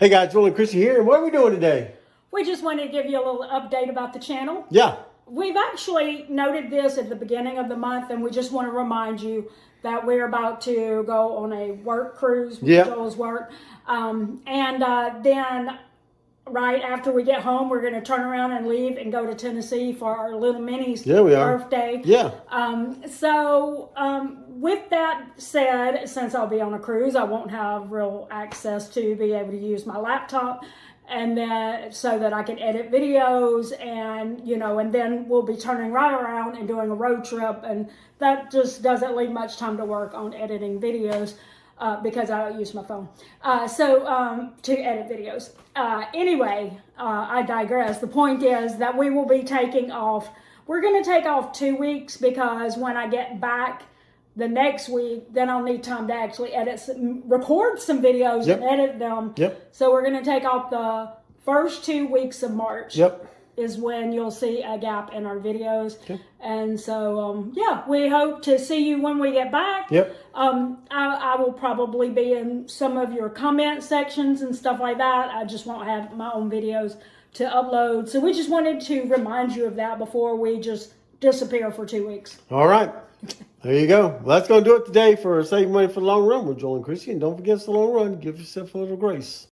Hey guys, Joel and Christy here, and what are we doing today? We just wanted to give you a little update about the channel. Yeah. We've actually noted this at the beginning of the month, and we just want to remind you that we're about to go on a work cruise with Joel's work. Then right after we get home, we're going to turn around and leave and go to Tennessee for our little Minnie's birthday. Yeah. With that said, since I'll be on a cruise, I won't have real access to be able to use my laptop, and then so that I can edit videos, and and then we'll be turning right around and doing a road trip, and that just doesn't leave much time to work on editing videos. Because I don't use my phone. To edit videos. Anyway, I digress. The point is that we will be taking off. We're going to take off 2 weeks because when I get back the next week, then I'll need time to actually record some videos and edit them. So we're going to take off the first 2 weeks of March. Is when you'll see a gap in our videos. And so, we hope to see you when we get back. I will probably be in some of your comment sections and stuff like that. I just won't have my own videos to upload. So we just wanted to remind you of that before we just disappear for 2 weeks. All right. There you go. Well, that's going to do it today for Saving Money for the Long Run with Joel and Christy. And don't forget it's the long run. Give yourself a little grace.